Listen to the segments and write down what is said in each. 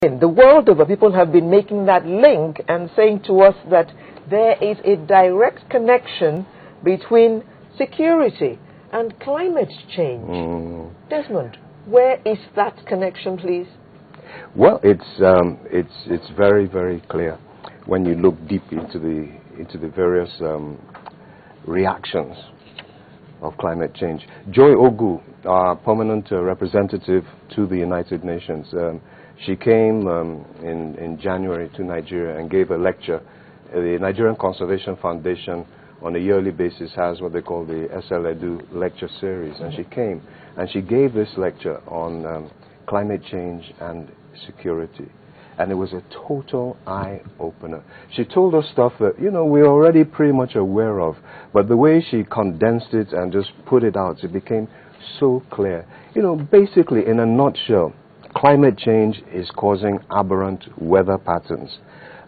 The world over, people have been making that link and saying to us that there is a direct connection between security and climate change. Desmond, where is that connection, please? Well, it's very, very clear when you look deep into the various reactions of climate change. Joy Ogu, our permanent representative to the United Nations, she came in January to Nigeria and gave a lecture. The Nigerian Conservation Foundation on a yearly basis has what they call the SL lecture series. And she came and she gave this lecture on climate change and security. And it was a total eye-opener. She told us stuff that, you know, we're already pretty much aware of. But the way she condensed it and just put it out, it became so clear. You know, basically, in a nutshell, climate change is causing aberrant weather patterns.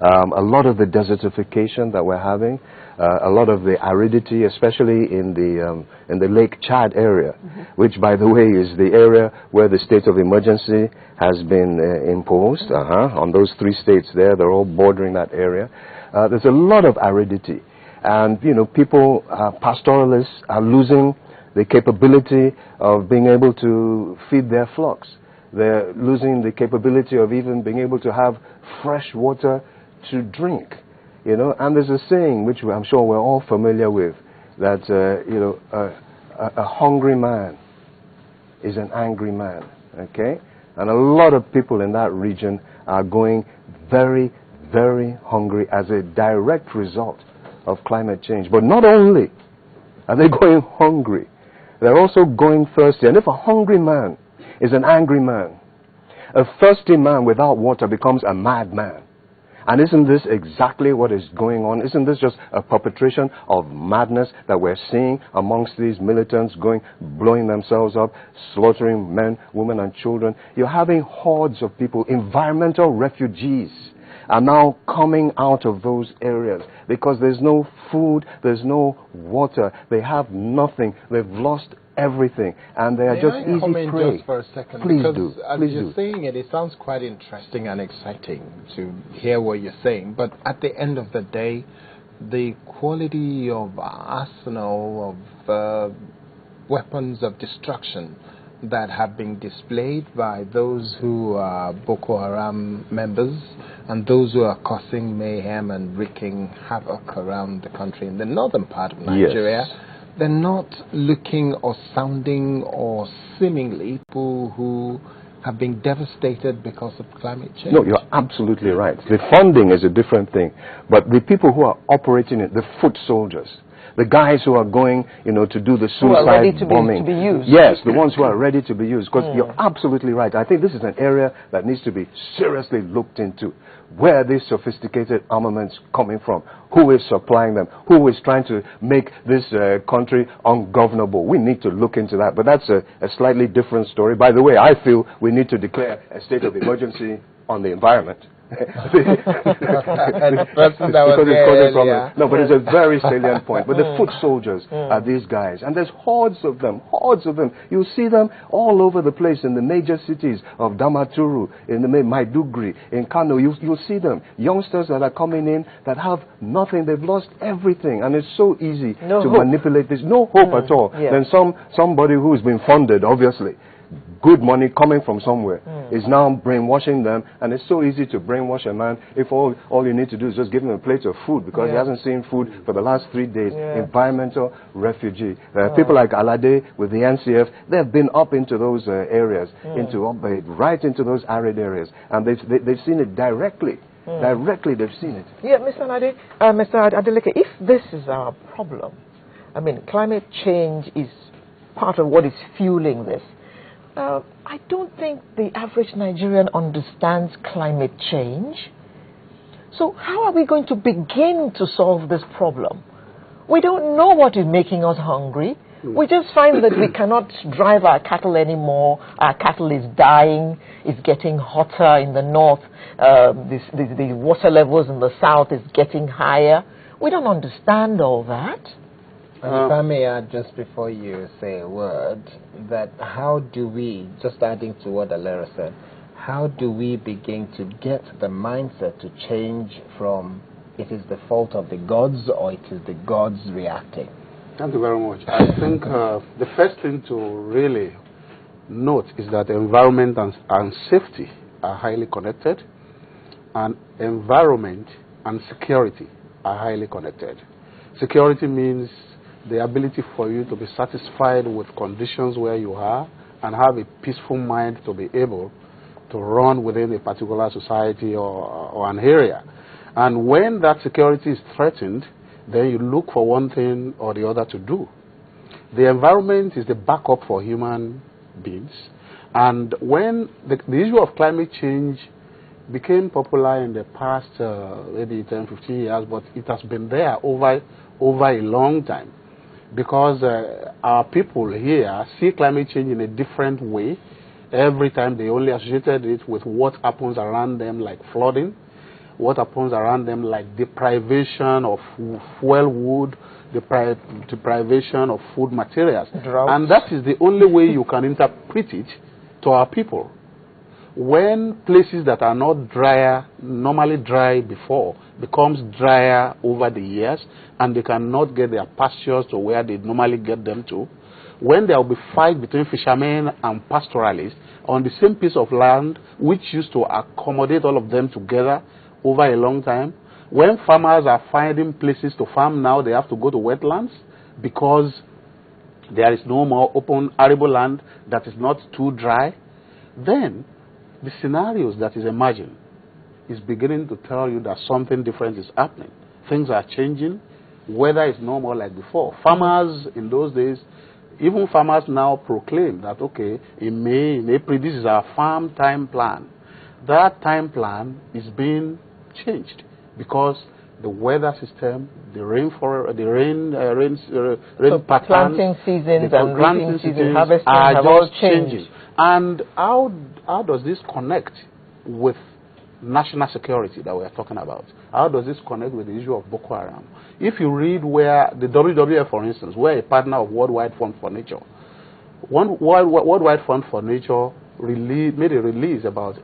A lot of the desertification that we're having, a lot of the aridity, especially in the Lake Chad area, which, by the way, is the area where the state of emergency has been imposed. On those 3 states there, they're all bordering that area. There's a lot of aridity. And, you know, people, pastoralists, are losing the capability of being able to feed their flocks. They're losing the capability of even being able to have fresh water to drink, you know. And there's a saying, which I'm sure we're all familiar with, that, you know, a hungry man is an angry man, okay? And a lot of people in that region are going very, very hungry as a direct result of climate change. But not only are they going hungry, they're also going thirsty. And if a hungry man is an angry man, a thirsty man without water becomes a madman. And isn't this exactly what is going on? Isn't this just a perpetration of madness that we're seeing amongst these militants blowing themselves up, slaughtering men, women, and children? You're having hordes of people, environmental refugees, are now coming out of those areas because there's no food, there's no water, they have nothing, they've lost everything, and they are just easy prey. Just for a second, Please because do. as Please you're do. saying it, it sounds quite interesting and exciting to hear what you're saying. But at the end of the day, the quality of arsenal of weapons of destruction that have been displayed by those who are Boko Haram members and those who are causing mayhem and wreaking havoc around the country in the northern part of Nigeria. Yes. They're not looking or sounding or seemingly people who have been devastated because of climate change. No, you're absolutely right. The funding is a different thing. But the people who are operating it, the foot soldiers, the guys who are going, you know, to do the suicide bombing. To be used. Yes, the ones who are ready to be used. Because you're absolutely right. I think this is an area that needs to be seriously looked into. Where are these sophisticated armaments coming from? Who is supplying them? Who is trying to make this country ungovernable? We need to look into that. But that's a slightly different story. By the way, I feel we need to declare a state of emergency on the environment. And the person that was there No, but it's a very salient point. But the foot soldiers are these guys. And there's hordes of them, hordes of them. You'll see them all over the place in the major cities of Damaturu, in the Maiduguri, in Kano. You'll see them. Youngsters that are coming in that have nothing. They've lost everything. And it's so easy to manipulate this. No hope at all. Yeah. Then somebody who's been funded, obviously, good money coming from somewhere, is now brainwashing them. And it's so easy to brainwash a man if all you need to do is just give him a plate of food because he hasn't seen food for the last 3 days. Environmental refugee. People like Alade with the NCF, they've been up into those areas, right into those arid areas. And they've seen it directly. Directly they've seen it. Yeah, Mr. Adeleke, if this is our problem, I mean, climate change is part of what is fueling this. I don't think the average Nigerian understands climate change. So how are we going to begin to solve this problem? We don't know what is making us hungry. We just find that we cannot drive our cattle anymore. Our cattle is dying. It's getting hotter in the north. The water levels in the south is getting higher. We don't understand all that. And if I may add, just before you say a word, that how do we, just adding to what Alera said, how do we begin to get the mindset to change from it is the fault of the gods or it is the gods reacting? Thank you very much. I think the first thing to really note is that environment and safety are highly connected, and environment and security are highly connected. Security means the ability for you to be satisfied with conditions where you are and have a peaceful mind to be able to run within a particular society or an area. And when that security is threatened, then you look for one thing or the other to do. The environment is the backup for human beings. And when the issue of climate change became popular in the past maybe 10, 15 years, but it has been there over a long time, because our people here see climate change in a different way. Every time they only associated it with what happens around them, like flooding, what happens around them, like deprivation of fuel wood, deprivation of food materials. Droughts. And that is the only way you can interpret it to our people. When places that are not drier, normally dry before, becomes drier over the years, and they cannot get their pastures to where they normally get them to, when there will be fight between fishermen and pastoralists on the same piece of land, which used to accommodate all of them together over a long time, when farmers are finding places to farm now, they have to go to wetlands because there is no more open arable land that is not too dry, then the scenarios that is emerging is beginning to tell you that something different is happening. Things are changing. Weather is no more like before. Farmers in those days, even farmers now proclaim that, okay, in May, in April, this is our farm time plan. That time plan is being changed because the weather system, the rain patterns, planting seasons and reaping seasons, harvesting are have just all changed. changing. And how does this connect with national security that we are talking about? How does this connect with the issue of Boko Haram? If you read where the WWF, for instance, we're a partner of World Wide Fund for Nature. World Wide Fund for Nature made a release about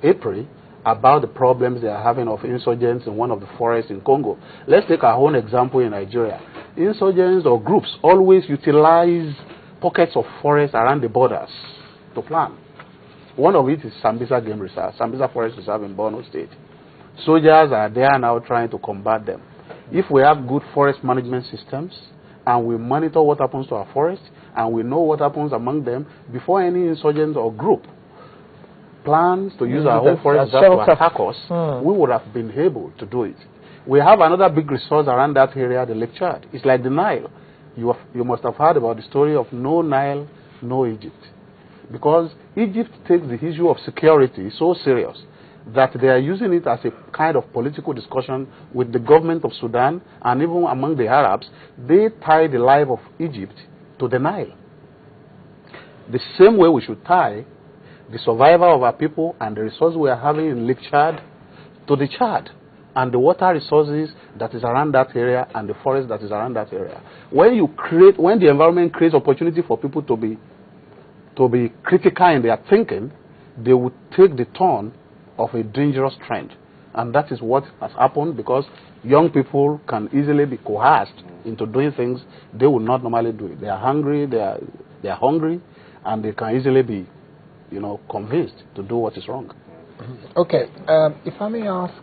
April about the problems they are having of insurgents in one of the forests in Congo. Let's take our own example in Nigeria. Insurgents or groups always utilize pockets of forest around the borders to plan. One of it is Sambisa Game Reserve, Sambisa Forest Reserve in Borno State. Soldiers are there now trying to combat them. If we have good forest management systems and we monitor what happens to our forests and we know what happens among them before any insurgent or group plans to use our own forest reserve to attack us, we would have been able to do it. We have another big resource around that area, the Lake Chad. It's like the Nile. You must have heard about the story of no Nile, no Egypt. Because Egypt takes the issue of security so serious that they are using it as a kind of political discussion with the government of Sudan, and even among the Arabs, they tie the life of Egypt to the Nile. The same way we should tie the survival of our people and the resources we are having in Lake Chad to the Chad and the water resources that is around that area and the forest that is around that area. When the environment creates opportunity for people to be critical in their thinking, they would take the turn of a dangerous trend. And that is what has happened, because young people can easily be coerced into doing things they would not normally do. They are hungry, they are hungry, and they can easily be, convinced to do what is wrong. Okay, if I may ask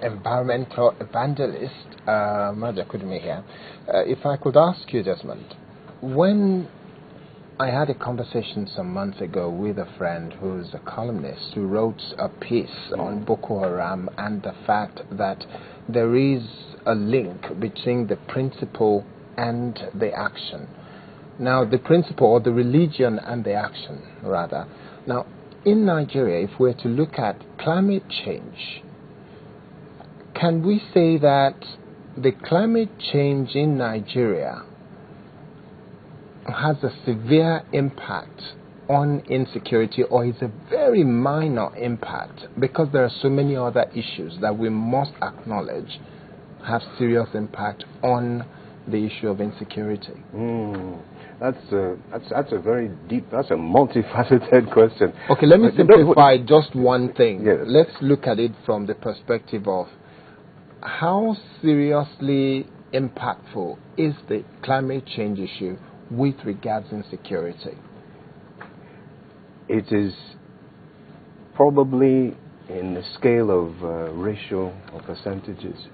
environmental evangelist, Maja Kudumi here, if I could ask you, Desmond, when I had a conversation some months ago with a friend who's a columnist who wrote a piece on Boko Haram and the fact that there is a link between the principle and the action. Now, the principle, or the religion and the action, rather. Now, in Nigeria, if we're to look at climate change, can we say that the climate change in Nigeria has a severe impact on insecurity, or is a very minor impact, because there are so many other issues that we must acknowledge have serious impact on the issue of insecurity? That's a very deep, that's a multifaceted question. Okay, let me simplify just one thing. Yes. Let's look at it from the perspective of how seriously impactful is the climate change issue with regards to insecurity? It is probably, in the scale of ratio or percentages,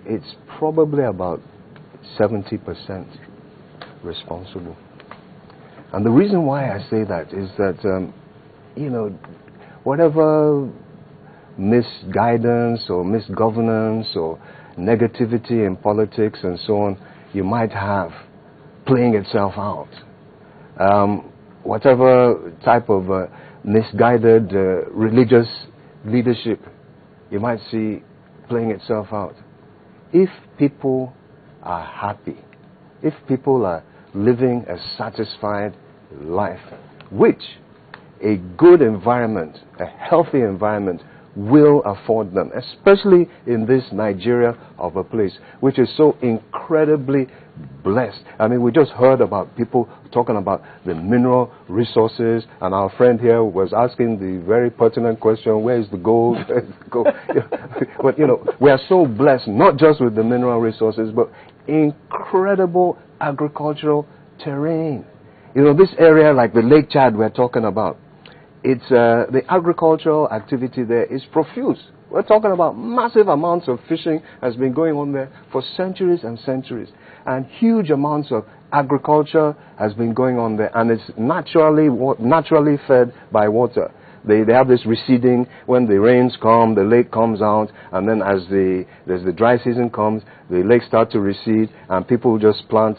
it's probably about 70% responsible. And the reason why I say that is that, whatever misguidance or misgovernance or negativity in politics and so on you might have playing itself out, whatever type of misguided religious leadership you might see playing itself out, if people are happy, if people are living a satisfied life, which a good environment, a healthy environment will afford them, especially in this Nigeria of a place which is so incredibly blessed. I mean, we just heard about people talking about the mineral resources, and our friend here was asking the very pertinent question, where is the gold? Where is the gold? But, we are so blessed, not just with the mineral resources, but incredible agricultural terrain. This area like the Lake Chad we're talking about, it's the agricultural activity there is profuse. We're talking about massive amounts of fishing has been going on there for centuries and centuries, and huge amounts of agriculture has been going on there, and it's naturally fed by water. They have this receding. When the rains come, the lake comes out, and then as the dry season comes, the lake starts to recede, and people just plant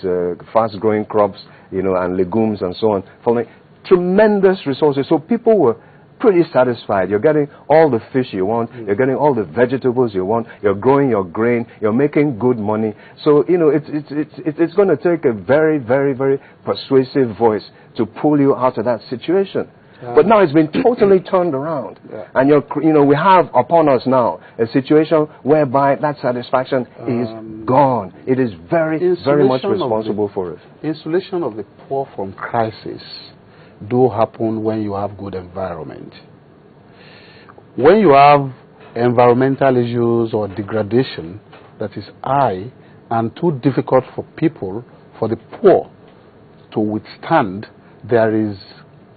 fast-growing crops, and legumes and so on. Following tremendous resources. So people were pretty satisfied. You're getting all the fish you want. You're getting all the vegetables you want. You're growing your grain. You're making good money. So, it's going to take a very, very, very persuasive voice to pull you out of that situation. But now it's been totally turned around. And we have upon us now a situation whereby that satisfaction is gone. It is very, very much responsible for it. Insulation of the poor from crisis do happen when you have good environment. When you have environmental issues or degradation that is high and too difficult for people, for the poor to withstand, there is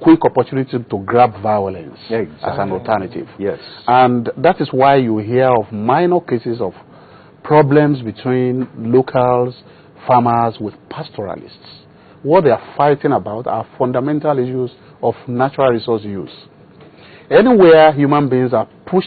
quick opportunity to grab violence as an alternative. Yes. And that is why you hear of minor cases of problems between locals, farmers with pastoralists. What they are fighting about are fundamental issues of natural resource use. Anywhere human beings are pushed